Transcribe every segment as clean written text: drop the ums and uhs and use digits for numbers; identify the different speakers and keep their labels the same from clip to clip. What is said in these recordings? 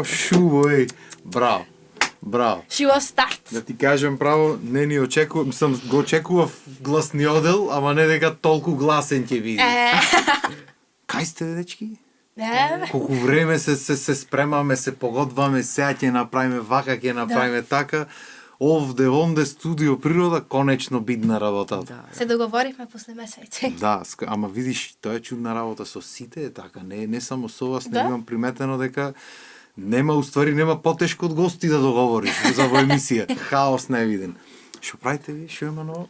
Speaker 1: шубо, браво. Браво.
Speaker 2: She was start.
Speaker 1: Да ти кажем право, не ни очекував, мислам, го очекував гласни одел, ама не дека толку гласен ќе биде. Кај сте, дечки? Колку време се спремаме, се погодваме, сега ќе направиме вака, ќе направиме така. Овде, онде, студио природа, конечно бидна работата.
Speaker 2: Се договоривме после месеци.
Speaker 1: Да, ама видиш, тоа е чудна работа со сите е така, не само со вас, не имам приметено дека нема, уствари, нема потешко од гости да договориш за во емисија. Хаос невиден. Што правите ви? Што има ново?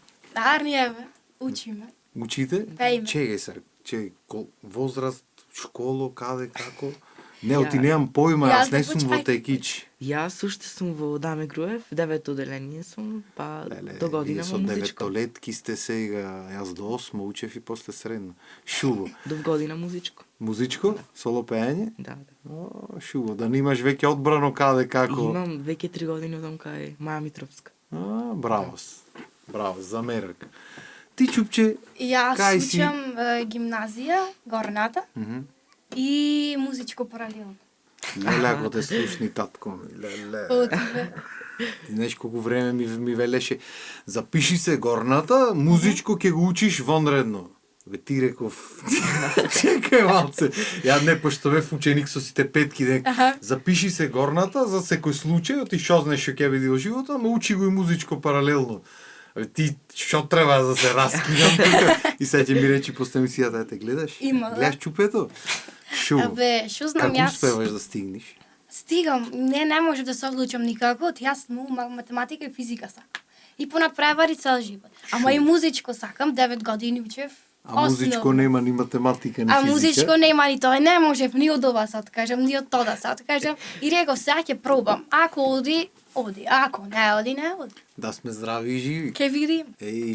Speaker 2: Ние учиме.
Speaker 1: Учите?
Speaker 2: Пееме.
Speaker 1: Чегај се, возраст, школо, каде, како? Не, ти немам појма, јас не сум во текич.
Speaker 3: Јас уште сум во Даме Груев, 9 оделение сум, па до година во музичко.
Speaker 1: 9-летки сте сега, јас до 8 учев и после средно. Шубо.
Speaker 3: До година музичко.
Speaker 1: Музичко? Соло пеење?
Speaker 3: Да.
Speaker 1: О, шубо, да не имаш веќе одбрано каде, како?
Speaker 3: Имам веќе 3 години одам кај Маја Митровска.
Speaker 1: Браво, браво, за мерак. Ти, Чупче,
Speaker 2: Јас учам гимназија, горната, и музичко паралелно.
Speaker 1: Леле, ако те слушни, татко ми, леле. Знаеш колку време ми велеше, запиши се горната, музичко ќе го учиш вонредно. Бе, ти реков, чекај малце. Ја не, пошто бев ученик со сите петки, запиши се горната, за секој случај, ти шо знаеш што ќе биде во живота, ама учи го и музичко паралелно. Ти што треба да се раскидам тука? И сега ќе ми речи после емисијата, те гледаш?
Speaker 2: Има, да.
Speaker 1: Гледаш Чупето? Шо?
Speaker 2: Што знам
Speaker 1: јас? Како
Speaker 2: јас?
Speaker 1: успеваш да стигнеш?
Speaker 2: Стигам, не може да се одлучам никако, јас математика и физика сакам. И понадпревари цел живот. Ама и музичко сакам, 9 години учев.
Speaker 1: А музичко нема ни математика, ни физика?
Speaker 2: А музичко нема ни тоа, не можев ни од ова се откажам, ни од тоа да се откажам. И реков, сега ќе пробам. Ако оди, ако не оди, не оди.
Speaker 1: Да сме здрави и живи.
Speaker 2: Ке видим.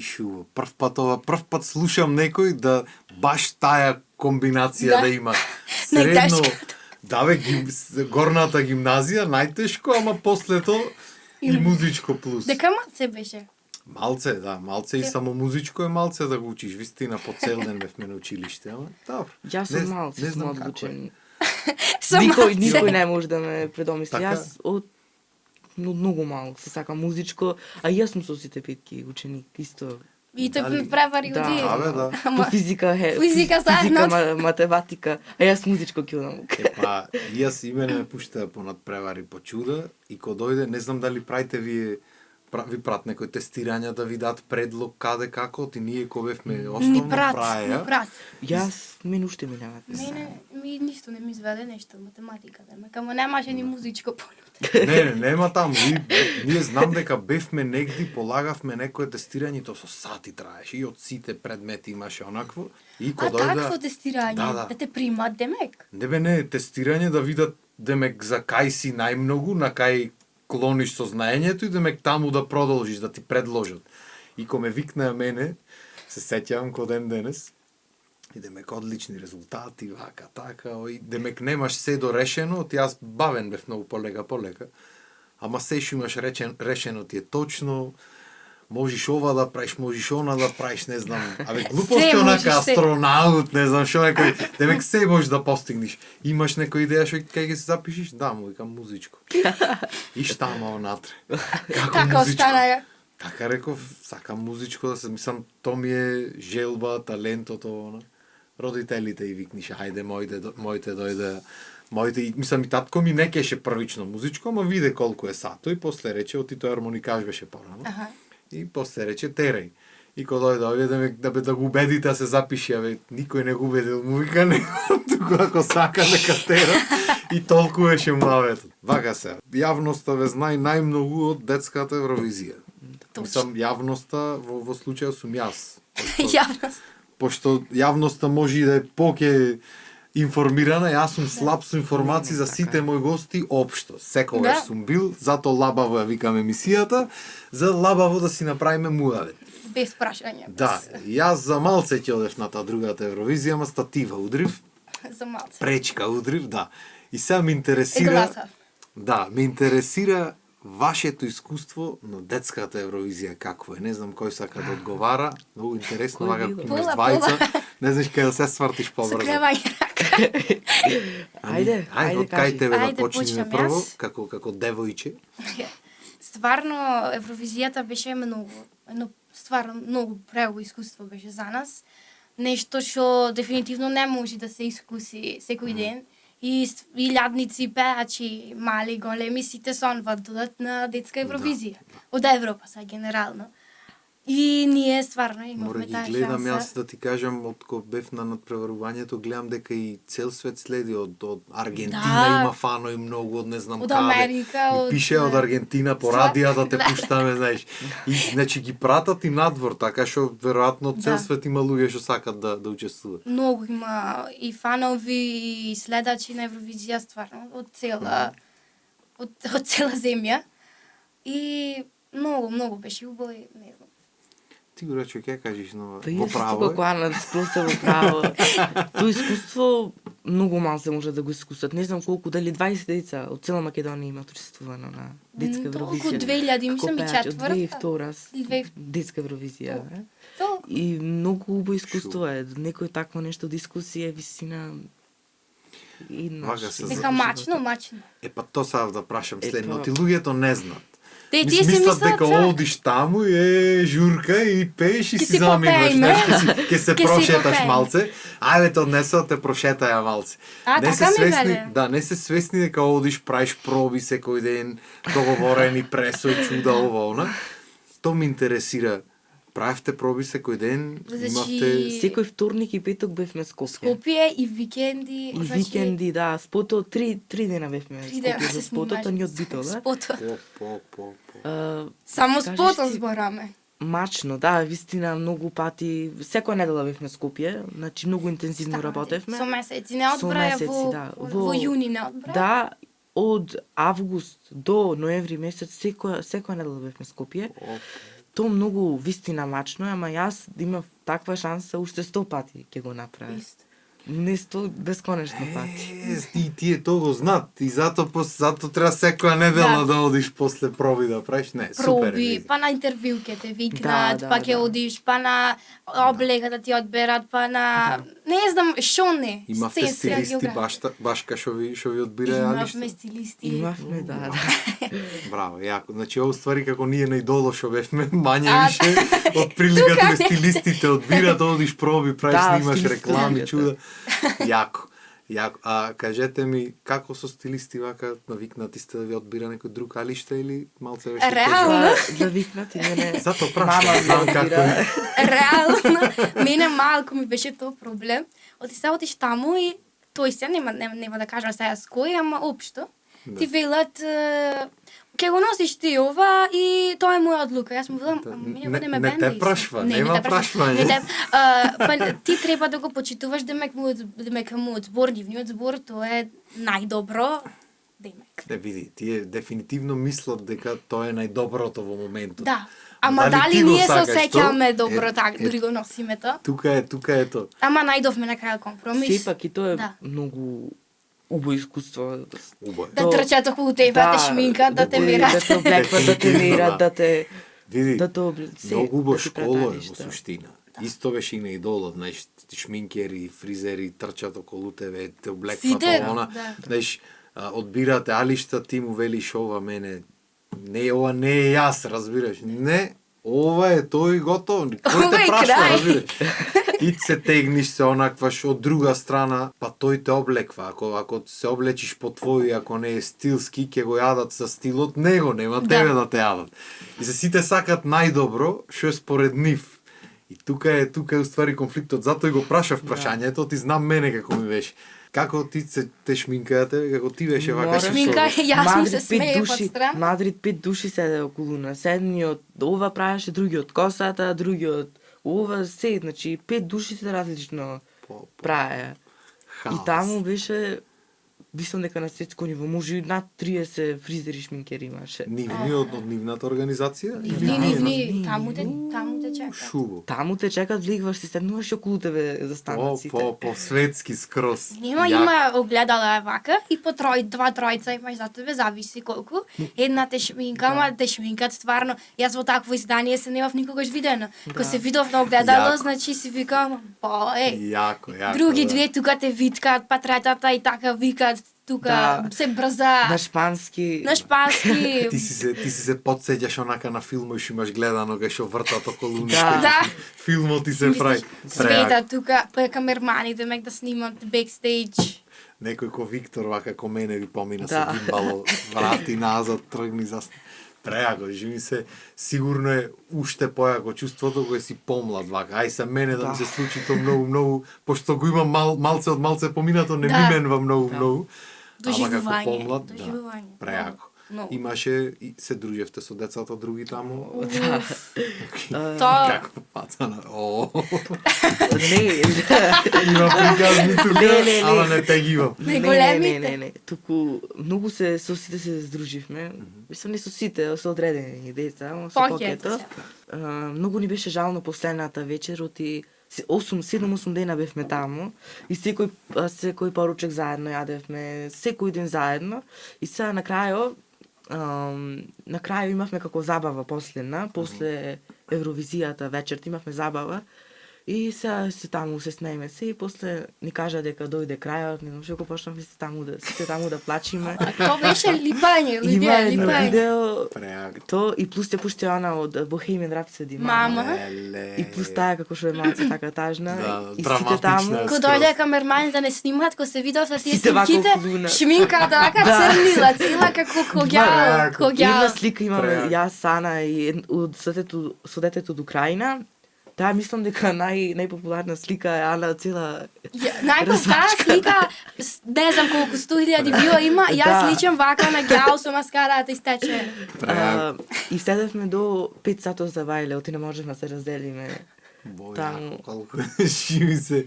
Speaker 1: Шубо. Прв пат слушам некој да баш тая комбинација да има. Средно, бе, горната гимназија, најтешко, ама после тоа и музичко плюс.
Speaker 2: Дека малце беше?
Speaker 1: Малце, да, малце и само музичко е малце да го учиш. Вистина, по цел ден бевме на училиште, ама добро.
Speaker 3: Јас сум малце, сум одучен.
Speaker 2: Никој
Speaker 3: не може да ме предомисли. Јас од многу мал се сакам музичко, а јас сум со сите петки ученик, исто.
Speaker 2: И тој превари оди.
Speaker 1: Да.
Speaker 3: По физика, математика, а јас музичко ќе одам.
Speaker 1: Па, јас имене ме пушта понад превари по чуда и кога дојде, не знам дали правите ви прат некој тестирања да ви дадат предлог каде како, ти ние кога бевме основно праја.
Speaker 3: Јас мен уште ми дават.
Speaker 2: Ми ништо не ми изведе нешто математика, ама немаше ни музичко понуде.
Speaker 1: Нема таму. Ние знам дека бевме негди, полагавме некое тестирање, то со сати траеше и од сите предмети имаше онакво. И кога дојде
Speaker 2: такво тестирање, да те примат демек.
Speaker 1: Не, тестирање да видат демек за кај си најмногу, на кај клониш со знаењето и демек таму да продолжиш, да ти предложат. И кога ме викна мене, се сеќавам ко ден денес, и демек одлични резултати, вака, така, и демек немаш се дорешено, ти јас бавен бев многу полека, ама се што имаш решено ти е точно, можеш ова да правиш, можеш она да правиш, не знам, глупости онака астронаут, не знам што некој, демек се можеш да постигнеш. Имаш некоја идеја што кај ќе се запишеш? Да, му викам музичко. И штама онатре.
Speaker 2: Така остана.
Speaker 1: Така реков, сакам музичко да се, мислам, то ми е желба, талентото, она. Родителите и викнише, хајде моите дојде, мислам и татко ми не кеше првично музичко, ама виде колку е сато и после рече, оти тој армоникаш беше порано. И после рече терај. И кога дојде да го убедите да се запише, никој не го убедил, му вика не, туку ако сака нека тера. И толку беше муаветот. Вака се, јавноста ве знае најмногу од детската Евровизија. Мислам, јавноста во случајот сум јас. Пошто јавноста може и да е поќе информирана, јас сум слаб со информации за сите мои гости општо. Секогаш сум бил, зато лабаво ја викам емисијата, за лабаво да си направиме муавет.
Speaker 2: Без прашање.
Speaker 1: Да, јас за малце ќе одев на таа другата Евровизија, ама статива удрив.
Speaker 2: За малце.
Speaker 1: Пречка удрив, да. И сега ме интересира... Да, ме интересира вашето искуство на детската Евровизија какво е. Не знам кој сака да одговара. Многу интересно, вака имаш двајца. Не знаеш кај да се свртиш побрзо.
Speaker 2: Со кревање рака.
Speaker 3: Ајде,
Speaker 1: од кај
Speaker 3: кажи.
Speaker 1: тебе да
Speaker 2: Ајде,
Speaker 1: почнеме
Speaker 2: почнам
Speaker 1: прво,
Speaker 2: јас.
Speaker 1: како девојче.
Speaker 2: Стварно, Евровизијата беше стварно многу преубаво искуство беше за нас. Нешто што дефинитивно не може да се искуси секој ден. И илјадници пеачи, мали, големи, сите сонват додат на детска Евровизија. Од Европа са генерално. И ние стварно
Speaker 1: Мора
Speaker 2: имавме
Speaker 1: ги
Speaker 2: таа
Speaker 1: гледам
Speaker 2: шанса.
Speaker 1: јас да ти кажам, од кога бев на надпреварувањето, гледам дека и цел свет следи од Аргентина
Speaker 2: Да.
Speaker 1: има фанови многу, од не знам
Speaker 2: Од
Speaker 1: каде.
Speaker 2: Америка,
Speaker 1: Ми
Speaker 2: од
Speaker 1: пише од Аргентина по радија да те
Speaker 2: Да.
Speaker 1: пуштаме, знаеш. И значи ги пратат и надвор, така што веројатно цел
Speaker 2: Да.
Speaker 1: свет има луѓе што сакат да учествуваат.
Speaker 2: Многу има и фанови и следачи на Евровизија стварно од цела земја. И многу беше убаво, и не знам.
Speaker 1: Ти го рече, ќе кажеш, но
Speaker 3: Па
Speaker 1: во
Speaker 3: јас
Speaker 1: право
Speaker 3: тука
Speaker 1: е.
Speaker 3: која на спросе во право. Тоа искуство многу мал се може да го искусат. Не знам колку, дали 20 деца од цела Македонија имаат учествувано на детска
Speaker 2: Толку
Speaker 3: Евровизија.
Speaker 2: 2000,
Speaker 3: Како
Speaker 2: мислам и
Speaker 3: пеачи, од
Speaker 2: четврта.
Speaker 3: 2002
Speaker 2: Или 2000.
Speaker 3: детска Евровизија.
Speaker 2: Толку.
Speaker 3: И многу убаво искуство е. Некој такво нешто дискусија, висина и
Speaker 1: Вака се
Speaker 2: Дека мачно.
Speaker 1: Е, па то сакав да прашам
Speaker 3: Е,
Speaker 1: следно.
Speaker 3: па-
Speaker 1: Ти луѓето не знаат.
Speaker 2: Тие си
Speaker 1: Мислат
Speaker 2: мислат
Speaker 1: дека одиш таму и журка и пееш и
Speaker 2: Ке
Speaker 1: си
Speaker 2: си
Speaker 1: заминуваш,
Speaker 2: попееме.
Speaker 1: ке се
Speaker 2: Ке си
Speaker 1: прошеташ
Speaker 2: попееме.
Speaker 1: малце. Ајде те однесо, те прошетаја малце. Не се
Speaker 2: така ми
Speaker 1: свесни,
Speaker 2: веле.
Speaker 1: да, не се свесни дека одиш, правиш проби секој ден, договорени пресој, чуда ова она. То ме интересира. Правевте проби секој ден,
Speaker 2: Значи,
Speaker 1: имавте
Speaker 3: Секој вторник и петок бевме Скопје.
Speaker 2: Скопје и викенди.
Speaker 3: И викенди, да, спото три дена бевме
Speaker 2: Три дена
Speaker 3: Скопје
Speaker 2: се
Speaker 3: за спотото
Speaker 2: снимаше.
Speaker 3: ни одбито, да.
Speaker 2: Спото.
Speaker 1: по.
Speaker 2: Само
Speaker 3: кажеш
Speaker 2: спото
Speaker 3: ти?
Speaker 2: збораме.
Speaker 3: Мачно, да, вистина многу пати, секоја недела бевме Скопје, значи многу интензивно работевме.
Speaker 2: Со месеци не
Speaker 3: Со
Speaker 2: одбраја
Speaker 3: месеци, да.
Speaker 2: во јуни не одбраја.
Speaker 3: Да, од август до ноември месец секоја недела бевме Скопје. То многу вистина мачно, ама јас имав таква шанса уште 100 пати ќе го направам.
Speaker 2: Исто.
Speaker 3: Не 100, бесконечно пати.
Speaker 1: И тие тоа го знаат и затоа треба секоја недела да одиш после проби да правиш. Не, супер.
Speaker 2: Проби, па на интервју ќе те викнат,
Speaker 3: Да,
Speaker 2: па
Speaker 3: да,
Speaker 2: ќе
Speaker 3: да.
Speaker 2: одиш, па на облега да ти одберат, па на не знам шо не.
Speaker 1: Имавте
Speaker 2: сценска
Speaker 1: стилисти
Speaker 2: географија.
Speaker 1: башка што ви одбира
Speaker 2: Имавме
Speaker 1: алиште?
Speaker 2: стилисти.
Speaker 3: Имавме, да.
Speaker 1: Браво, јако. Значи ова ствари како ние на идоло што бевме, мање
Speaker 2: А,
Speaker 1: више од прилика
Speaker 2: тука
Speaker 1: тука стилистите одбират, одиш проби, правиш,
Speaker 3: Да,
Speaker 1: снимаш
Speaker 3: стилистите
Speaker 1: реклами,
Speaker 3: одбират.
Speaker 1: чуда. Јако. А кажете ми, како со стилисти вака навикнати сте да ви одбира некој друг алиште или малце беше
Speaker 2: Реално?
Speaker 3: Да викнат и мене.
Speaker 1: Затоа
Speaker 3: Мама
Speaker 1: прашам,
Speaker 3: ме
Speaker 1: знам како
Speaker 3: одбира.
Speaker 1: е.
Speaker 2: Реално, мене малку ми беше тоа проблем. Се одиш таму и тој се нема да кажам сега с кој, ама општо.
Speaker 1: Да.
Speaker 2: Ти велат ќе го носиш ти ова и тоа е моја одлука. Јас му велам,
Speaker 1: Да,
Speaker 2: мене
Speaker 1: не-
Speaker 2: го ме
Speaker 1: не
Speaker 2: бенда
Speaker 1: те
Speaker 2: исто.
Speaker 1: прашва,
Speaker 2: Не,
Speaker 1: нема
Speaker 2: не те
Speaker 1: прашвање.
Speaker 2: Не те, па ти треба да го почитуваш демек мојот збор, нивниот збор, тоа е најдобро. Демек.
Speaker 1: Не види, тие дефинитивно мислат дека тоа е најдоброто во моментот.
Speaker 2: Да. Ама
Speaker 1: Дали ти
Speaker 2: дали
Speaker 1: го
Speaker 2: ние се
Speaker 1: сакаш
Speaker 2: осеќаваме
Speaker 1: тоа?
Speaker 2: добро
Speaker 1: Е,
Speaker 2: така,
Speaker 1: е,
Speaker 2: дури го носиме тоа?
Speaker 1: Тука е тоа.
Speaker 2: Ама најдовме на крај компромис.
Speaker 3: Сепак и тоа е
Speaker 2: Да.
Speaker 3: многу убаво искуство.
Speaker 1: Убаво.
Speaker 2: Да трчат околу тебе, да те шминкат, да те
Speaker 3: Да
Speaker 2: мерат.
Speaker 3: те облекват, да те мерат, да те...
Speaker 1: Види,
Speaker 3: Да те
Speaker 1: многу убава
Speaker 3: ти
Speaker 1: школа е
Speaker 3: пратат
Speaker 1: во
Speaker 3: нешто.
Speaker 1: суштина. Исто беше и на идолот, знаеш, шминкери, фризери трчат околу тебе, те облекват
Speaker 2: Сите,
Speaker 1: она,
Speaker 2: да.
Speaker 1: знаеш, одбирате алишта, ти му велиш ова мене, ова не е јас, разбираш, не, ова е тој готово, кој
Speaker 2: Ова
Speaker 1: те
Speaker 2: е
Speaker 1: прашва,
Speaker 2: крај.
Speaker 1: разбираш. И се тегниш, се онакваш од друга страна, па тој те облеква, ако се облечиш по твој, ако не е стилски, ќе го јадат за стилот него, нема
Speaker 2: Да.
Speaker 1: тебе да те јадат. И се сите сакат најдобро, што е според нив. И тука е уствари конфликтот, затоа и го прашав прашањето, ти знам мене како ми беше. Како ти се те шминкаате, како ти беше вака
Speaker 3: Мора.
Speaker 1: што-
Speaker 2: Шминка, јас му се
Speaker 3: Мадрид, 5
Speaker 2: смеев од
Speaker 3: души,
Speaker 2: страна.
Speaker 3: Мадрид 5 души седе околу нас. Едниот ова правеше, другиот косата, другиот ова се, значи 5 души се различно правеа. И
Speaker 1: хаос.
Speaker 3: таму беше, мислам дека на светско ниво, може и над 30 фризери шминкери имаше.
Speaker 1: Нивни од нивната организација? или
Speaker 2: Нивни,
Speaker 1: ние?
Speaker 2: таму те чекаат.
Speaker 1: Шубо.
Speaker 3: Таму те чекат, влегваш, си седнуваш и околу тебе застанат сите.
Speaker 1: По светски скроз.
Speaker 2: Нема,
Speaker 1: Јако.
Speaker 2: има огледала вака и по два тројца имаш за тебе, зависи колку. Една те шминка, ама те шминкат стварно. Јас во такво издание се немав никогаш видено. Кога се видов на огледало,
Speaker 1: Јако.
Speaker 2: значи си викам,
Speaker 1: Јако,
Speaker 2: други
Speaker 1: да.
Speaker 2: две тука те виткаат, па третата и така викаат, тука се брза.
Speaker 3: На шпански.
Speaker 2: На шпански.
Speaker 1: Ти си се подсеќаш онака на филмот што имаш гледано кај што вртат околу
Speaker 3: Да.
Speaker 1: ништо.
Speaker 2: Да.
Speaker 1: Филмот ти се прави.
Speaker 2: Света тука, па камерманите мек да снимат бекстејдж.
Speaker 1: Некој ко Виктор вака ко мене ви помина
Speaker 3: Да.
Speaker 1: со гимбало, врати назад, тргни за преако, живи се, сигурно е уште појако чувството кога си помлад вака. Ај се мене да ми се случи тоа многу, пошто го имам малце од малце поминато, не ми
Speaker 2: Да.
Speaker 1: менва многу. Ама како
Speaker 2: Доживување,
Speaker 1: помлад,
Speaker 2: доживување.
Speaker 1: да, преако.
Speaker 2: Многу.
Speaker 1: Имаше и се дружевте со децата други таму.
Speaker 2: Тоа
Speaker 1: Како пацана.
Speaker 3: Не,
Speaker 1: Има приказни тука,
Speaker 3: Не.
Speaker 1: ама не те ги имам.
Speaker 3: не. Туку многу се со сите се здруживме. Мислам не со сите, со одредени деца, ама со
Speaker 2: Покето.
Speaker 3: покето. Многу ни беше жално последната вечер, оти 7-8 дена бевме таму и секој поручек заедно јадевме, секој ден заедно и сега на крај имавме како забава после Евровизијата вечерта имавме забава и сега се таму се смееме се и после ни кажа дека дојде крајот, не може го почнавме сите таму да плачиме.
Speaker 2: Тоа беше липање,
Speaker 3: Има едно
Speaker 2: липање.
Speaker 3: видео
Speaker 1: Преако.
Speaker 3: то и плюс ќе пушти она од Bohemian Rhapsody
Speaker 2: Мама.
Speaker 3: и плюс таа како што е малце така тажна
Speaker 1: Да,
Speaker 3: и сите
Speaker 1: драматична
Speaker 3: таму
Speaker 1: е.
Speaker 2: Ко дојде камермани да не снимаат, ко се видов за тие
Speaker 3: Сите вака
Speaker 2: снимките,
Speaker 3: околу нас.
Speaker 2: шминката вака црнила, цела како когјал,
Speaker 1: Брако.
Speaker 3: Една
Speaker 2: когјал.
Speaker 3: слика имаме
Speaker 1: Преако.
Speaker 3: јас, Ана и со детето од Украина. Таа мислам дека најпопуларна слика е Ана цела.
Speaker 2: Најпрв таа слика, не знам колку 100.000 вио има, јас
Speaker 3: Да.
Speaker 2: личам вака на гјал со маскарата истече.
Speaker 3: И седевме до 5 сатот за вајле, оти не можевме да се разделиме. Таму.
Speaker 1: Бојако, колку живи се.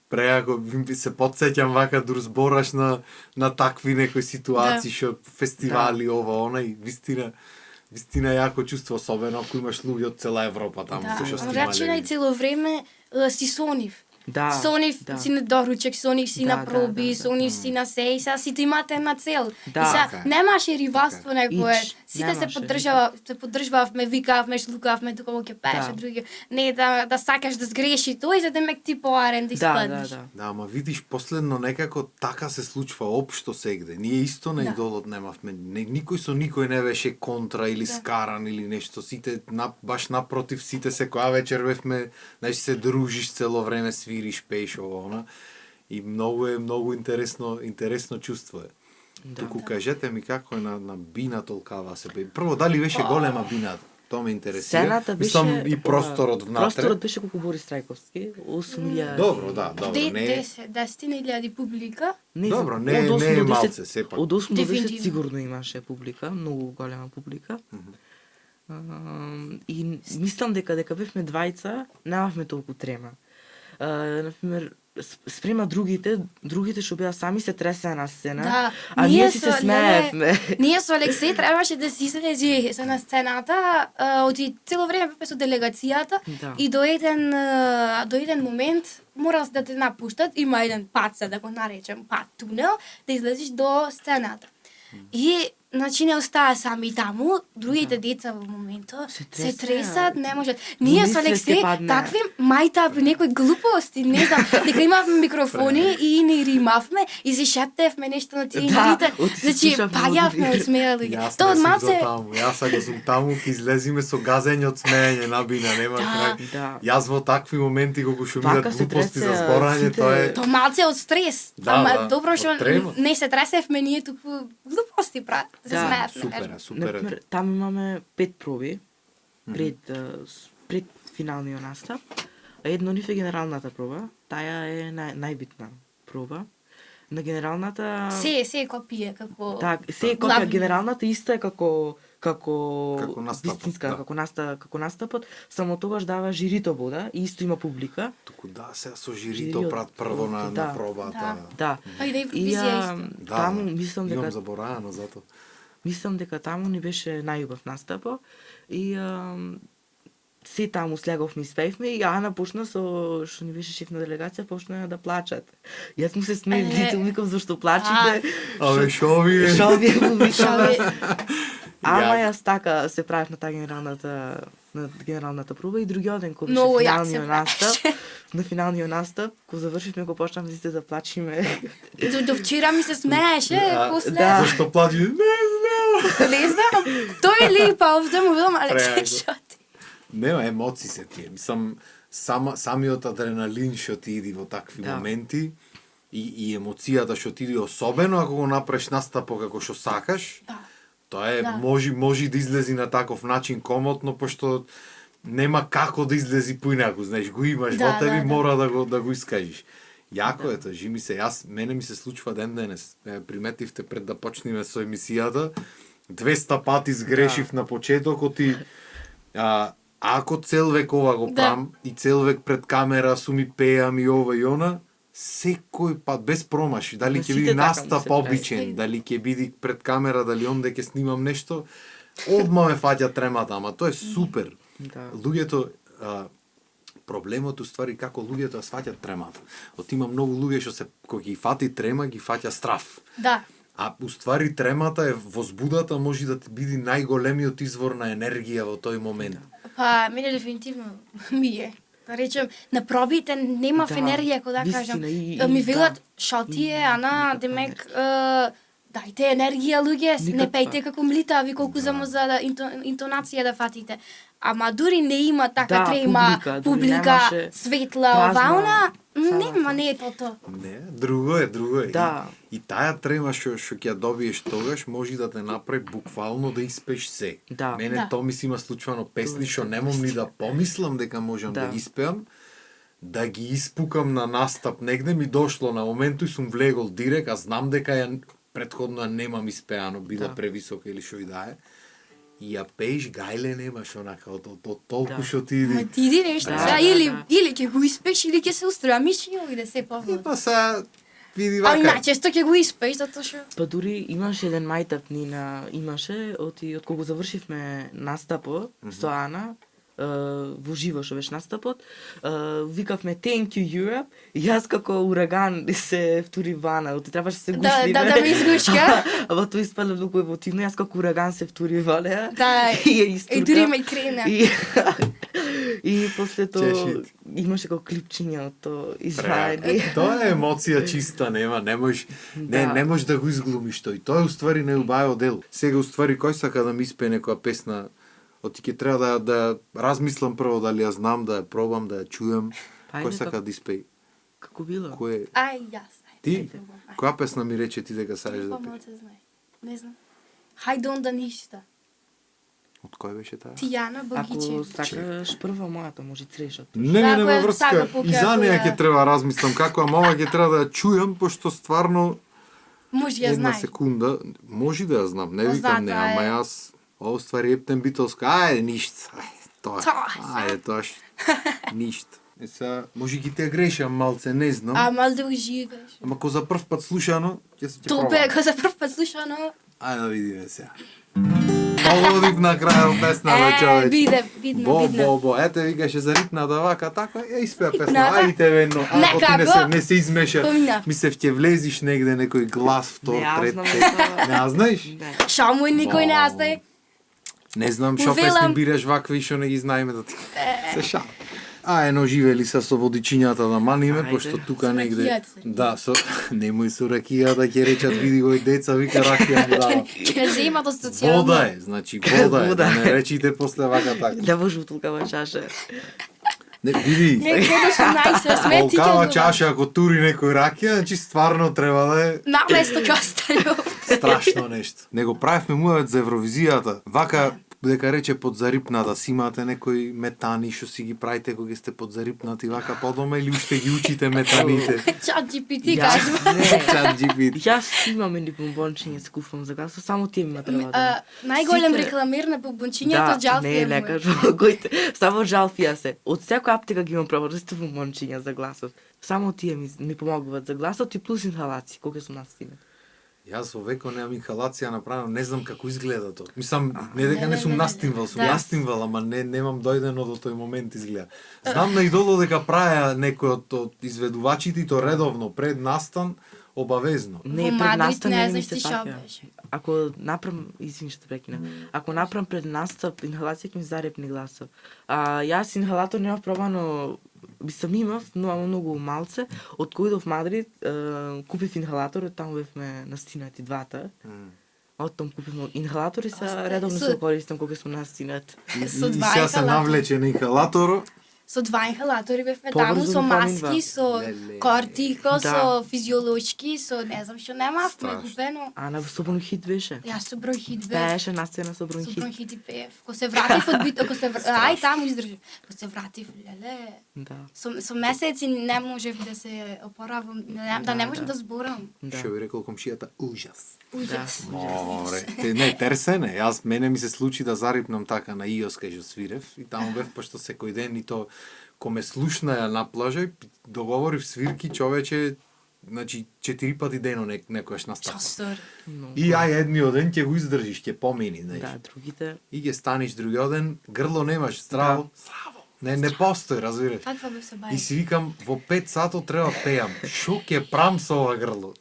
Speaker 1: Преако се подсеќам вака да збораш на такви некои ситуации што фестивали ова она и вистина јако чувство, особено ако имаш луѓе од цела Европа таму
Speaker 2: Да,
Speaker 1: што
Speaker 2: рачина и
Speaker 1: снимале.
Speaker 2: цело време си со нив.
Speaker 3: Да.
Speaker 2: Со нив си на доручек, со нив си
Speaker 3: Да,
Speaker 2: на проби,
Speaker 3: да.
Speaker 2: со нив си на се и сега сите имате една цел.
Speaker 3: Да.
Speaker 2: И сега
Speaker 1: Така е.
Speaker 2: немаше ривалство некое.
Speaker 3: Ич,
Speaker 2: Сите се
Speaker 3: немаше.
Speaker 2: поддржававме, викавме, шлукавме тука ќе пеше,
Speaker 3: Да.
Speaker 2: други. Не да сакаш да сгреши тој за да мек ти поарен да
Speaker 3: Да,
Speaker 2: испаднеш.
Speaker 3: да.
Speaker 1: Да, ама видиш, последно некако така се случва општо сегде. Ние исто на
Speaker 2: Да.
Speaker 1: идолот немавме. Никој со никој не беше контра или скаран или нешто. Сите, баш напротив, сите секоја вечер бевме, знаеш, се дружиш цело време, свириш, пееш, ово, она. И многу интересно чувство е. Туку кажете ми како е на бина толкава се пее. Прво, дали беше голема бината? Тоа ме интересира.
Speaker 3: Сцената беше
Speaker 1: Мислам и просторот внатре.
Speaker 3: Просторот беше колку Борис Трајковски, 8.000.
Speaker 1: Добро, да, добро, не е.
Speaker 2: 10.000 публика.
Speaker 3: Не
Speaker 1: Добро,
Speaker 3: знам,
Speaker 1: не е-
Speaker 3: од 8
Speaker 1: не е
Speaker 3: до 10
Speaker 1: малце, сепак.
Speaker 3: Од 8 до 10
Speaker 2: Дефинитивно.
Speaker 3: сигурно имаше публика, многу голема публика. И мислам дека бевме двајца, немавме толку трема. Например, спрема другите што беа сами се тресеа на сцена,
Speaker 2: Да,
Speaker 3: а ние си се
Speaker 2: со-
Speaker 3: смеевме.
Speaker 2: Ние со Алексеј требаше да си излези се на сцената, оти цело време бевме со делегацијата
Speaker 3: Да.
Speaker 2: и до еден момент морал да те напуштат, има еден пат, се да го наречем пат тунел, да излезеш до сцената. И значи не остаа сами таму, другите деца во моментот
Speaker 3: Се
Speaker 2: се
Speaker 3: тресеа.
Speaker 2: тресат, не можат. Ние со
Speaker 3: Мисле ќе
Speaker 2: Алексеј
Speaker 3: падне.
Speaker 2: такви мајтапи, некои глупости, не знам, дека имавме микрофони и не римавме и се шептевме нешто на тие
Speaker 3: Да,
Speaker 2: игрите.
Speaker 3: оти се
Speaker 2: Значи
Speaker 3: слушавме
Speaker 2: паѓавме
Speaker 3: од
Speaker 2: од смејали.
Speaker 1: Јас
Speaker 2: Тоа
Speaker 1: не
Speaker 2: од
Speaker 1: сум
Speaker 2: малце
Speaker 1: за таму. Јас ако сум таму, ќе излезиме со газење од смеење на бина, нема
Speaker 2: Да.
Speaker 1: крај.
Speaker 3: Да.
Speaker 1: Јас во такви моменти кога шумират
Speaker 3: Вака се
Speaker 1: глупости за
Speaker 3: тресеа
Speaker 1: зборање,
Speaker 3: сите-
Speaker 1: тоа е
Speaker 2: тоа малце од стрес.
Speaker 1: Да,
Speaker 2: Ама
Speaker 1: да,
Speaker 2: добро што
Speaker 1: од трема.
Speaker 2: не се тресевме ние туку глупости прат. Да се
Speaker 3: Да,
Speaker 2: смеевме.
Speaker 1: супер,
Speaker 2: кажам.
Speaker 1: супер.
Speaker 3: Например, там имаме 5 проби пред финалниот настап. А едно нив е генералната проба. Таја е најбитна проба. На генералната
Speaker 2: Се копие како
Speaker 3: Так, се е копија
Speaker 2: главни.
Speaker 3: генералната иста е како
Speaker 1: настапот,
Speaker 3: вистинска,
Speaker 1: да.
Speaker 3: како настапот, само тогаш дава жирито бода и исто има публика.
Speaker 1: Туку да, сега со жирито
Speaker 3: Жириот,
Speaker 1: прат прво на
Speaker 3: да.
Speaker 1: пробата.
Speaker 3: Да.
Speaker 2: Па и да
Speaker 3: И
Speaker 2: Евровизија исто.
Speaker 1: Да,
Speaker 3: таму мислам
Speaker 1: имам
Speaker 3: дека
Speaker 1: забораено зато.
Speaker 3: таму ни беше најубав настапо и се таму слеговме и спеевме и Ана почна што ни беше шеф на делегација, почна да плачат. Јас му се смеев, дите викам зашто плачете?
Speaker 1: Абе, шо ви е?
Speaker 3: Шо ви е му викам?
Speaker 2: Шо
Speaker 3: Ама јас така се правев на таа генералната проба и другиот ден кога
Speaker 2: Многу
Speaker 3: беше
Speaker 2: јак се
Speaker 3: финалниот настап, на финалниот настап, кога завршивме, кога почнавме сите да плачиме.
Speaker 2: До вчера ми се смееше, после...
Speaker 3: Да.
Speaker 1: Зашто плачи?
Speaker 2: Не знам, тој ли, па овде му видам,
Speaker 1: Преаго.
Speaker 2: шо ти?
Speaker 1: Нема емоции се тие. Мислам, самиот адреналин што ти иди во такви
Speaker 3: Да.
Speaker 1: моменти и емоцијата што ти иди, особено ако го направиш настапо како што сакаш,
Speaker 2: Да.
Speaker 1: тоа е,
Speaker 2: Да.
Speaker 1: може да излези на таков начин комотно, пошто нема како да излези поинаку, знаеш, го имаш
Speaker 2: Да,
Speaker 1: во тебе,
Speaker 2: да.
Speaker 1: мора да го искажиш. Јако е тоа, жими се, мене ми се случува ден денес. Приметивте пред да почнеме со емисијата, 200 пати сгрешив на почетокот и ако цел век ова го
Speaker 2: Да.
Speaker 1: правам и цел век пред камера су ми пеам и ова и она, секој пат без промаши, дали
Speaker 3: На
Speaker 1: ќе
Speaker 3: сите
Speaker 1: биде
Speaker 3: така ми
Speaker 1: настап
Speaker 3: се
Speaker 1: обичен,
Speaker 2: прави.
Speaker 1: дали ќе биде пред камера, дали онде ќе снимам нешто, одма ме фаќа тремата, ама тоа е супер.
Speaker 3: Да.
Speaker 1: Луѓето проблемот уствари како луѓето ја сваќаат тремата. Има многу луѓе што се кога ги фати трема, ги фаќа страф.
Speaker 2: Да.
Speaker 1: А уствари тремата е возбудата, може да ти биде најголемиот извор на енергија во тој момент.
Speaker 2: Па, мене дефинитивно ми е. Да речем, на пробите немав
Speaker 3: Да,
Speaker 2: енергија, ако да
Speaker 3: вистина,
Speaker 2: кажам.
Speaker 3: и
Speaker 2: Ми
Speaker 3: да.
Speaker 2: велат, шо ти е, Ана,
Speaker 3: Никаква
Speaker 2: демек, дајте енергија, луѓе, не
Speaker 3: Никаква.
Speaker 2: пејте како млитави, колку само за да интонација да фатите. Ама дури не има така
Speaker 3: Да,
Speaker 2: трема,
Speaker 3: дури
Speaker 2: публика,
Speaker 3: немаше
Speaker 2: светла,
Speaker 3: празна
Speaker 2: оваuna,
Speaker 3: салата.
Speaker 2: нема, не е тоа.
Speaker 1: Не, друго е.
Speaker 3: Да.
Speaker 1: И таа трема што ќе ја добиеш тогаш може да те направи буквално да испееш се.
Speaker 3: Да.
Speaker 1: Мене
Speaker 2: Да.
Speaker 1: тоа ми се има случвано песни
Speaker 3: Тоа е
Speaker 1: што
Speaker 3: така
Speaker 1: немам ни да помислам дека можам да
Speaker 3: Да.
Speaker 1: ги испеам, да ги испукам на настап негде ми дошло на моменту и сум влегол директ, а знам дека ја претходно ја немам испеано, била
Speaker 3: Да.
Speaker 1: превисока или што и да е. И ја пееш гајле немаш онака од толку
Speaker 3: Да.
Speaker 1: што ти иди.
Speaker 2: Ма ти иди нешто,
Speaker 3: Да,
Speaker 2: сега
Speaker 3: да,
Speaker 2: или
Speaker 3: да.
Speaker 2: или ќе го испеш или ќе се устрамиш или да се
Speaker 1: И
Speaker 2: повод.
Speaker 1: па сега види
Speaker 2: А
Speaker 1: вака.
Speaker 2: најчесто ќе го испеш затоа што
Speaker 3: Па дури имаше еден мајтап имаше од кога завршивме настапот со Ана, во живо што беше настапот, викавме Thank you Europe, и јас како ураган се втури вана, оти требаше се
Speaker 2: Да,
Speaker 3: гушнеме.
Speaker 2: да ме изгушка.
Speaker 3: Ама тоа испадна многу емотивно, јас како ураган се втури во неа.
Speaker 2: Да,
Speaker 3: и ја истуркав.
Speaker 2: и дури ме крена.
Speaker 3: И после тоа
Speaker 1: Чешит.
Speaker 3: имаше како клипчиња од тоа
Speaker 1: Преако.
Speaker 3: изваени.
Speaker 1: Тоа е емоција чиста, не можеш
Speaker 3: Да.
Speaker 1: не можеш да го изглумиш тој. Тоа е уствари најубаво дел. Сега уствари кој сака да ми испее некоја песна, оти ќе треба да размислам прво дали ја знам, да ја пробам, да ја чуем.
Speaker 3: Па,
Speaker 1: Кој
Speaker 3: ајде,
Speaker 1: сака
Speaker 3: како-
Speaker 1: да испее?
Speaker 3: Како било?
Speaker 1: Кој е?
Speaker 2: Ај, јас.
Speaker 1: Ти? Која песна ми рече ти дека саеш да
Speaker 2: Па
Speaker 1: пееш?
Speaker 2: малце знае. Не знам. Хајде онда ништа.
Speaker 1: Од кој беше таа?
Speaker 2: Тијана
Speaker 3: Ако
Speaker 2: Богиче.
Speaker 3: сакаш прва мојата, може црешот.
Speaker 1: Не,
Speaker 2: Да,
Speaker 1: нема
Speaker 2: која
Speaker 1: врска.
Speaker 2: сака покрај
Speaker 1: И за неја
Speaker 2: која-
Speaker 1: ќе треба размислам како, ама ова ќе треба да ја чујам, пошто стварно
Speaker 2: Може ја
Speaker 1: една
Speaker 2: знае.
Speaker 1: секунда, може да ја знам, не
Speaker 2: Па
Speaker 1: викам не,
Speaker 2: знатоа
Speaker 1: ама
Speaker 2: е.
Speaker 1: јас ова ствари ептен битолска, ајде ништо, тоа,
Speaker 2: Тоа,
Speaker 1: ајде тоа ништо. Е сега, може ги те грешам малце, не знам,
Speaker 2: А мал да уживаш.
Speaker 1: ама ко за прв пат слушано, ќе се ќе
Speaker 2: Тоа
Speaker 1: пробам.
Speaker 2: бе, кога за прв пат слушано.
Speaker 1: Ајде да видиме сега. Погодив на крајот песната, човече.
Speaker 2: Видно.
Speaker 1: Бо, ете викаше за ритната вака, така, испеа песна,
Speaker 2: Ритната?
Speaker 1: ајде вено, ако ти
Speaker 2: Некако
Speaker 1: не се измеша,
Speaker 2: поминав.
Speaker 1: мислев ќе влезиш негде некој глас, втор,
Speaker 3: Не, аз
Speaker 1: трет,
Speaker 3: знам
Speaker 1: пет.
Speaker 3: дека-
Speaker 1: Не, а знаеш?
Speaker 3: Не.
Speaker 2: Шамо и никој не
Speaker 1: Бо.
Speaker 2: знае.
Speaker 1: Не знам што
Speaker 2: Увелам.
Speaker 1: песни бираш вакви што не ги знаеме да ти се шал. А ено живели са со водичињата да маниме,
Speaker 3: Ајде.
Speaker 1: пошто тука
Speaker 2: Со
Speaker 1: негде...
Speaker 2: ракијата.
Speaker 1: Да, немој со ракијата, ќе речат види гој деца, вика ракија му дава.
Speaker 2: Ќе зема до социјално.
Speaker 1: Вода е, значи вода е,
Speaker 3: Вода
Speaker 1: да
Speaker 3: е.
Speaker 1: не речите после вака така.
Speaker 3: Да може утулкава чаша.
Speaker 1: Не, види,
Speaker 2: Не, кога што најсе смети ќе
Speaker 1: волкава
Speaker 2: го-
Speaker 1: чаша ако тури некој ракија, значи стварно треба да е
Speaker 2: Наместо кастанјов.
Speaker 1: страшно нешто. Него правевме муавет за Евровизијата. Вака дека рече подзарипната, си имате некои метани што си ги правите кога сте подзарипнати вака по дома или уште ги учите метаните?
Speaker 2: Чат GPT
Speaker 3: Јас
Speaker 2: кажува.
Speaker 3: не.
Speaker 1: Чат GPT.
Speaker 3: Јас имам едни бомбончиња се куфам за гласо, само тие ми треба да.
Speaker 2: Најголем
Speaker 3: Сите-
Speaker 2: рекламер на бомбончињето
Speaker 3: не
Speaker 2: Джалфија.
Speaker 3: не кажу, коите, само жалфија се. Од секоја аптека ги имам пробарсте бомбончиња за гласот. Само тие ми помогуваат за гласот и плюс инхалаци, кога сум настиме.
Speaker 1: Јас овеко немам инхалација направено, не знам како изгледа тоа. Мислам, не дека не сум
Speaker 2: не.
Speaker 1: настимвал, сум
Speaker 2: Да.
Speaker 1: настимвал, ама немам дојдено до тој момент изгледа. Знам на идоло дека праја некој од изведувачите и то редовно пред настан обавезно.
Speaker 3: Не,
Speaker 2: Во
Speaker 3: пред
Speaker 2: Мадрид
Speaker 3: настан
Speaker 2: не
Speaker 3: не ми
Speaker 2: знаеш
Speaker 3: се
Speaker 2: ти шо
Speaker 3: саќа.
Speaker 2: беше.
Speaker 3: Ако направам, извини што прекина. Ако направам пред настап, инхалација ќе ми зарепне гласот. Јас инхалатор немав пробано, мислам имав, но ама многу малце. Од кој идов Мадрид, купив инхалатор, таму бевме настинати двата. Оттам купив инхалатор и се редовно се користам кога сум настинат.
Speaker 2: Со
Speaker 1: И
Speaker 2: два
Speaker 1: сега се
Speaker 2: инхалатори.
Speaker 1: навлече на инхалаторот.
Speaker 2: Со два инхалатори бевме таму,
Speaker 3: Побрзо
Speaker 2: со
Speaker 3: ми
Speaker 2: маски,
Speaker 3: поминува.
Speaker 2: со
Speaker 1: Леле.
Speaker 2: кортико,
Speaker 3: Да.
Speaker 2: со физиолошки, со не знам што немавме
Speaker 1: Страшно.
Speaker 2: купено.
Speaker 3: Ана со бронхит беше.
Speaker 2: Јас со бронхит бев.
Speaker 3: Пееше на сцена со
Speaker 2: Со
Speaker 3: бронхит.
Speaker 2: бронхит и пеев. Ко се вратив од бит, ако се ај таму издржав. Ко се вратив, леле.
Speaker 3: Да.
Speaker 2: Со месеци не можев да се опоравам, да не можам
Speaker 3: да.
Speaker 2: да зборам.
Speaker 1: Што би рекол комшијата, ужас.
Speaker 2: Ужас.
Speaker 1: Море, не, терсене. Јас мене ми се случи да зарипнам така на ИОС кај што свирев и таму бев пошто секој ден и то ко ме слушнаја на плажа и договорив свирки човече, значи 4 пати дено некојаш
Speaker 2: Што
Speaker 1: настапам.
Speaker 2: стори?
Speaker 1: И ај едниот ден ќе го издржиш, ќе помини, знаеш.
Speaker 3: Да, другите.
Speaker 1: И ќе станеш другиот ден, грло немаш, здраво. Здраво. Не постои, разбираш.
Speaker 2: Таква бев се бај.
Speaker 1: И си викам, во 5 сато треба пеам. Шо ќе прам со ова грло?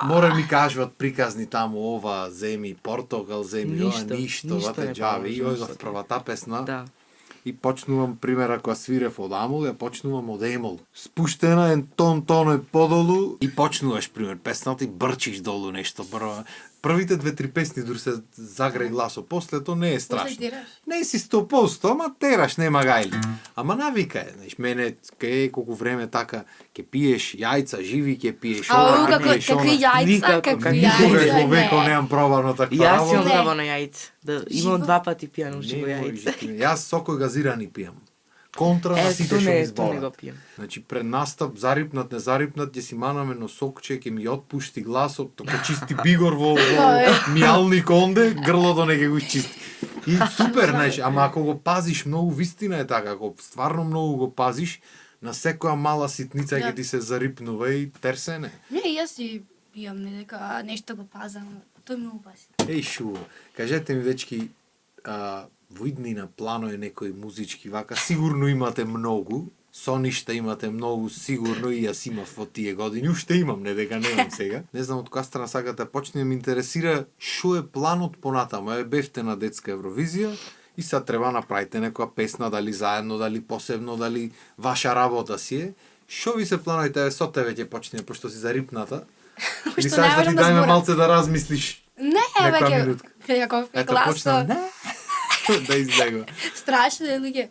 Speaker 1: Мора ми кажуват приказни таму, ова, земи портокал, земи ова, ништо, вате
Speaker 3: не
Speaker 1: џави. И
Speaker 3: поможи,
Speaker 1: ојдов
Speaker 3: ништо.
Speaker 1: првата песна.
Speaker 3: Да.
Speaker 1: И почнувам, примера, кога свирев од Амол, ја почнувам од Емол. Спуштена ен тоној подолу и почнуваш, пример, песната и брчиш долу нешто. Првите 2-3 песни дур се заграј гласо, после тоа не е страшно.
Speaker 2: тираш?
Speaker 1: Не си 100%, ама тераш, нема гајли. Ама навика е, знаеш, мене, кај колку време така, ќе пиеш јајца, живи ќе пиеш, ова ќе пиеш,
Speaker 2: какви јајца,
Speaker 3: Никако,
Speaker 2: какви
Speaker 1: Никога
Speaker 2: јајца,
Speaker 1: во веко
Speaker 2: не.
Speaker 1: немам пробано таква
Speaker 3: Јас имам
Speaker 1: работа.
Speaker 3: право на јајце. Да, имам
Speaker 2: Живо?
Speaker 3: 2 пати пијано живо
Speaker 1: Не
Speaker 3: јајце.
Speaker 1: можеш ти. Јас сокој газирани пијам. Контра на сите
Speaker 3: тоа
Speaker 1: што
Speaker 3: не
Speaker 1: ми
Speaker 3: е, тоа не го
Speaker 1: зборат.
Speaker 3: пијам.
Speaker 1: Значи пред настап, зарипнат, не зарипнат, ќе си манаме носокче, ќе ми отпушти гласот, тока чисти бигор во мијалник онде, грлото не ќе го изчисти. И супер, знаеш, ама ако го пазиш многу, вистина е така, ако стварно многу го пазиш, на секоја мала ситница ќе
Speaker 2: Да.
Speaker 1: ти се зарипнува и терсене.
Speaker 2: Не, јас си пијам, не дека нешто го пазам. Тој многу пази.
Speaker 1: Еј шу, кажете ми дечки, во иднина плано е некој музички вака, сигурно имате многу, со ништа имате многу, сигурно и јас имав во тие години, уште имам, не дека немам сега. Не знам од која страна сакате да почне, ме интересира шо е планот понатаму. Бевте на детска Евровизија и сега треба направите некоја песна, дали заедно, дали посебно, дали ваша работа си е. Шо ви се плановите, со тебе ќе почне, пошто си зарипната. Или
Speaker 2: Пошто
Speaker 1: сакаш
Speaker 2: не
Speaker 1: да ти
Speaker 2: можам да
Speaker 1: дајме
Speaker 2: зборам.
Speaker 1: малце да размислиш.
Speaker 2: Не,
Speaker 1: Некоја
Speaker 2: веќе,
Speaker 1: минутка.
Speaker 2: како
Speaker 1: Ето
Speaker 2: гласно,
Speaker 1: почна, не, да избегува.
Speaker 2: страшно е, луѓе.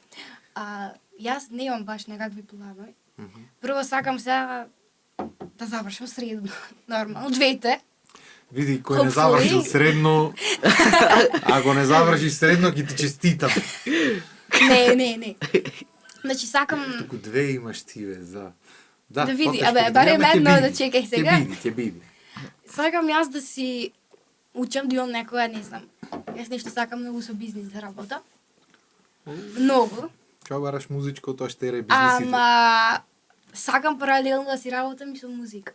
Speaker 2: Јас не имам баш некакви планови. Прво сакам сега да завршам средно, нормално, двете.
Speaker 1: Види, кој не
Speaker 2: Hopefully.
Speaker 1: завршил средно, ако не завршиш средно, ќе ти честитам.
Speaker 2: Не. Значи сакам
Speaker 1: Туку две имаш ти, бе, за...
Speaker 2: Да види,
Speaker 1: потешко
Speaker 2: абе,
Speaker 1: ќе
Speaker 2: барем
Speaker 1: биде, ама ќе
Speaker 2: едно да
Speaker 1: биде.
Speaker 2: чекај сега.
Speaker 1: Ќе биде.
Speaker 2: сакам јас да си учам да имам некоја, не знам. Јас нешто сакам многу со бизнис да работам. Многу.
Speaker 1: Чао бараш музичко, тоа ще е бизнесите.
Speaker 2: Ама сакам паралелно да си работам и со музика.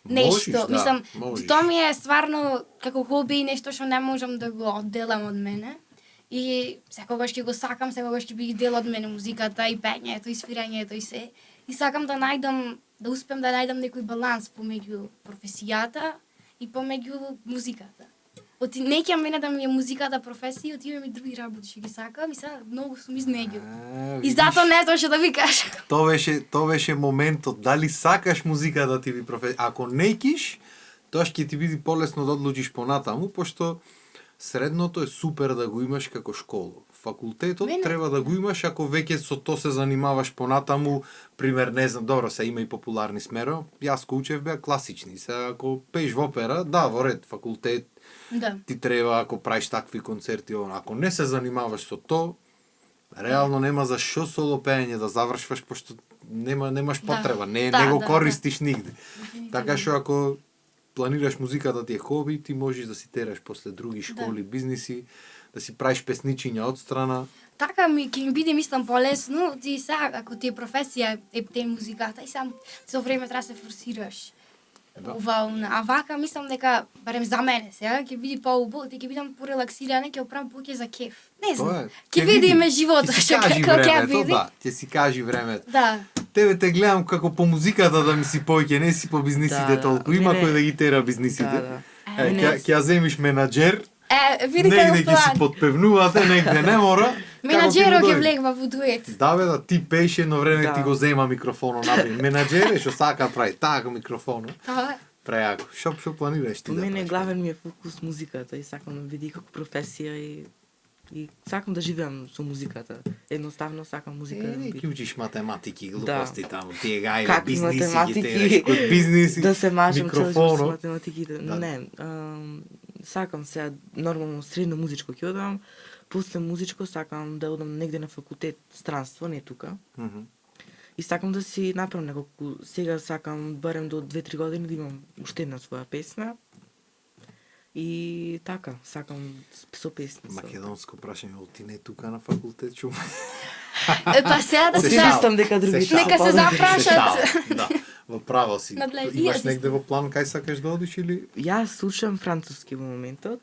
Speaker 1: Можеш,
Speaker 2: Нешто,
Speaker 1: да,
Speaker 2: мислам,
Speaker 1: можеш.
Speaker 2: тоа ми е стварно како хоби и нешто што не можам да го одделам од мене. И секогаш ќе го сакам, секогаш ќе биде дел од мене музиката и пењето и свирањето и се. И сакам да најдам, да успеам да најдам некој баланс помеѓу професијата и помеѓу музиката. Оти не ќе мене да ми е музиката професија, отивам и други работи што ги сакам и сега многу сум измеѓу. И затоа не тоа што да ви кажам.
Speaker 1: Тоа беше моментот, дали сакаш музика да ти ви професија. Ако не киш, тоа ќе ти биде полесно да одлучиш понатаму, пошто средното е супер да го имаш како школа. Факултетот
Speaker 2: Мене-
Speaker 1: треба да го имаш ако веќе со тоа се занимаваш понатаму, пример, не знам, добро, се има и популарни смеро. Јас ко учев беа класични. Се ако пееш во опера, да, во ред, факултет
Speaker 2: Да.
Speaker 1: ти треба ако правиш такви концерти, ако не се занимаваш со тоа, реално нема за шо соло пеење да завршваш, пошто немаш
Speaker 2: Да.
Speaker 1: потреба, не
Speaker 2: Да,
Speaker 1: го
Speaker 2: да,
Speaker 1: користиш нигде.
Speaker 2: Дефинитивно.
Speaker 1: Така што ако планираш музиката ти е хоби, ти можеш да си тераш после други школи, бизниси, да си правиш песничиња од страна.
Speaker 2: Така ќе ми биде, мислам, полесно, ти сега, ако ти е професија, е те музиката, и сам со време треба да се форсираш. А вака мислам дека барем за мене сега ќе биде поубаво, ќе бидам порелаксирана, ќе оправам повеќе за кеф. Не знам. Ќе видиме животот што како ќе биде.
Speaker 1: Да, ќе си кажи времето.
Speaker 2: Да.
Speaker 1: Тебе те гледам како по музиката да ми си повеќе, не си по бизнисите толку. Има кој да ги тера бизнисите. Ќе ја земиш менаџер.
Speaker 2: Видите
Speaker 1: негде ќе си подпевнувате, негде не мора.
Speaker 2: Менаџерот ќе влегва во дует.
Speaker 1: Да бе, да ти пееше едно време ти го зема микрофонот напред. Менаџер што сака прави така микрофонот. Преако. Што планираш ти да правиш?
Speaker 3: Мене главен ми е фокус музиката и сакам да види како професија и сакам да живеам со музиката. Едноставно сакам музика.
Speaker 1: Ќе учиш математики, глупости таму, тие гајле,
Speaker 3: Как
Speaker 1: бизниси,
Speaker 3: математики?
Speaker 1: ги тераш код бизниси,
Speaker 3: Да се мажам цело со
Speaker 1: микрофонот.
Speaker 3: математиките.
Speaker 1: Да.
Speaker 3: Не, сакам сега нормално средно музичко ќе одам, после музичко сакам да одам негде на факултет странство, не тука. И сакам да си направам неколку, сега сакам барем до 2-3 години да имам уште една своја песна. И така, сакам со песни.
Speaker 1: Македонско прашање, ти не тука на факултет чум.
Speaker 2: Па сега да се
Speaker 3: Оптимистам дека другите.
Speaker 2: Нека се запрашат.
Speaker 1: Да, во право си.
Speaker 2: Надлежни
Speaker 1: Имаш
Speaker 2: асистенти.
Speaker 1: негде во план кај сакаш да одиш или?
Speaker 3: Јас слушам француски во моментот.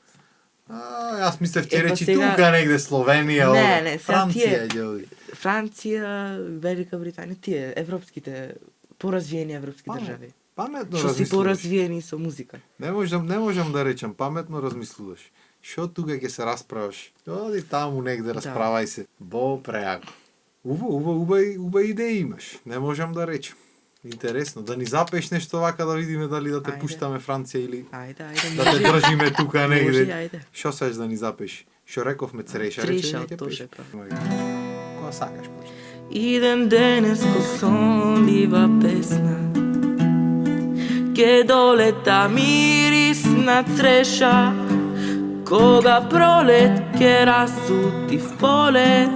Speaker 1: Јас мислев ќе
Speaker 3: Па
Speaker 1: речи
Speaker 3: сега-
Speaker 1: тука негде Словенија,
Speaker 3: Не, сега
Speaker 1: Франција
Speaker 3: тие-
Speaker 1: ќе оди.
Speaker 3: Франција, Велика Британија, тие европските поразвиени европски држави.
Speaker 1: Паметно
Speaker 3: Што си
Speaker 1: размислуваш.
Speaker 3: поразвиени со музика.
Speaker 1: Не можам да речам, паметно размислуваш. Што тука ќе се расправаш? Оди таму негде расправај се. Бо преако. Уба идеја имаш. Не можам да речем. Интересно, да ни запеш нешто вака да видиме дали да те
Speaker 3: Ајде.
Speaker 1: пуштаме Франција или
Speaker 3: Ајде,
Speaker 1: да те држиме тука
Speaker 3: Може,
Speaker 1: негде.
Speaker 3: ајде.
Speaker 1: Што сакаш да ни запеш? Што рековме цреша,
Speaker 3: Цреша,
Speaker 1: рече,
Speaker 3: точно.
Speaker 1: Кога сакаш почне.
Speaker 3: Идем денес ко сонлива песна, ке долета мирисна цреша, кога пролет ке расути в поле,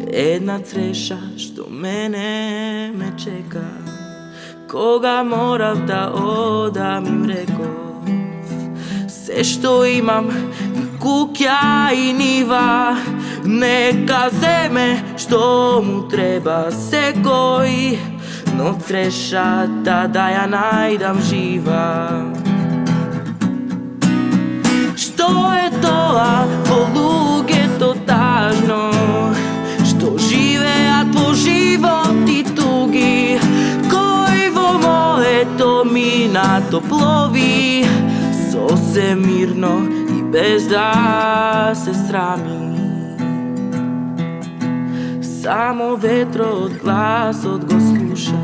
Speaker 3: една цреша што мене ме чека. Кога морав да одам им реков, се што имам, и куќа и нива, нека земе што му треба секој, но црешата да ја најдам жива. Што е тоа во луѓето тажно, што живеат во животи туги, кој во моето минато плови, сосем мирно и без да се срами. Само ветрот гласот го слуша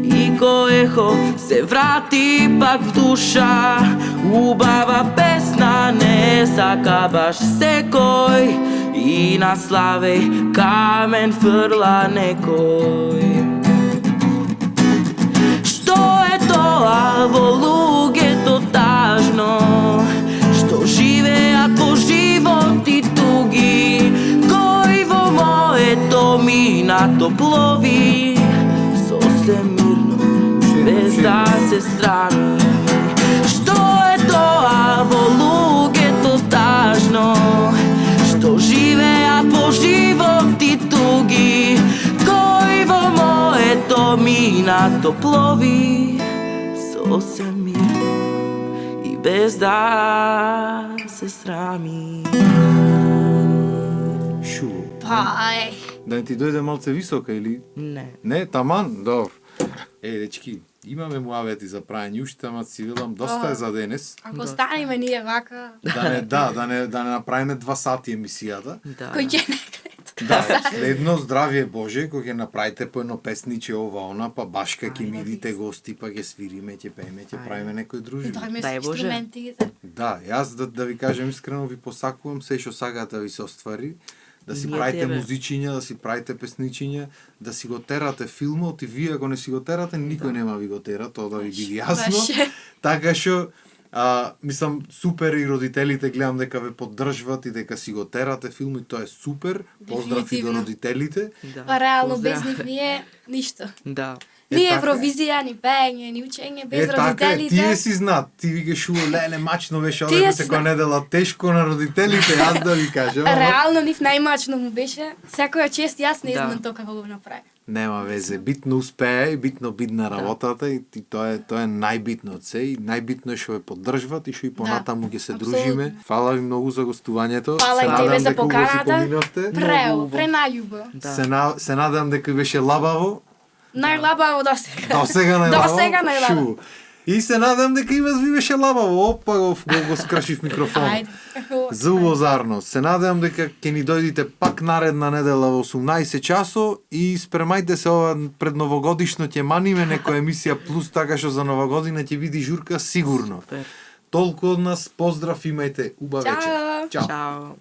Speaker 3: и ко ехо се врати пак в душа. Убава песна не сака баш секој и на славеј камен фрла некој. Што е тоа во луѓето тажно, што живеат по животи туги, кој во моето минато плови, сосем мирно, без да се страни. Што е тоа во луѓето тажно, што живеат по животи туги, кој во моето минато плови, сосем мирно и без да се срами.
Speaker 1: Шуво.
Speaker 2: Па,
Speaker 1: Да ти дојде малце висока или?
Speaker 3: Не.
Speaker 1: Не, таман, добро. Дечки, имаме муавети за прајање уште, ама си велам доста е за денес.
Speaker 2: ако станеме ние вака,
Speaker 1: Да не направиме 2 сати емисијата.
Speaker 3: Да.
Speaker 2: кој ќе не гледа?
Speaker 1: Да, следно здравие Боже, кога ќе направите по едно песниче ова она, па баш ка ќе видите гости, па ќе свириме, ќе пееме, ќе правиме некој дружи.
Speaker 2: Дајме
Speaker 3: Дај
Speaker 2: со
Speaker 3: Боже.
Speaker 2: инструментите.
Speaker 1: Да, јас да ви кажем искрено ви посакувам се што сакате да ви се оствари, да си
Speaker 3: Ние
Speaker 1: правите
Speaker 3: тебе.
Speaker 1: музичиња, да си правите песничиња, да си го терате филмот и вие ако не си го терате, никој нема ви го тера, тоа да ви биде јасно.
Speaker 2: Баше.
Speaker 1: Така што мислам супер и родителите гледам дека ве поддржват и дека си го терате филм и тоа е супер. Поздрав и до
Speaker 2: Дефинитивно.
Speaker 1: родителите.
Speaker 3: Да.
Speaker 2: Па реално
Speaker 3: Поздрав.
Speaker 2: без нив ние ништо.
Speaker 3: Да.
Speaker 2: Ни
Speaker 1: така е.
Speaker 2: Евровизија, ни пеење, ни учење без
Speaker 1: Така е,
Speaker 2: родителите.
Speaker 1: тие си знаат. Ти викаш леле мачно беше
Speaker 2: Тие
Speaker 1: одеме
Speaker 2: си
Speaker 1: секоја недела тешко на родителите, јас да ви кажам. ама-
Speaker 2: Реално нив најмачно му беше. Секоја чест јас не
Speaker 3: Да.
Speaker 2: знам тоа како го направи.
Speaker 1: Нема везе, битно успее и битно бидна работата и тоа е најбитно од се и најбитно е што ве поддржват и што и понатаму ќе се дружиме. Фала ви многу за гостувањето.
Speaker 2: Фала и тебе за поканата.
Speaker 1: Преубаво
Speaker 2: Пренајубаво.
Speaker 1: Се надевам дека беше лабаво.
Speaker 2: Најлабаво досега.
Speaker 1: Досега најлабаво.
Speaker 2: Досега најлабаво.
Speaker 1: Шу. И се надам дека и вас ви беше лабаво. Опа, го скршив микрофон.
Speaker 2: Ајде.
Speaker 1: За увозарно. Се надевам дека ќе ни дојдите пак наредна недела во 18 часо и спремајте се ова пред новогодишно ќе маниме некоја емисија плюс така што за нова година ќе биде журка сигурно.
Speaker 3: Супер.
Speaker 1: Толку од нас, поздрав, имајте убав вечер.
Speaker 2: Чао.
Speaker 1: Чао.
Speaker 3: Чао.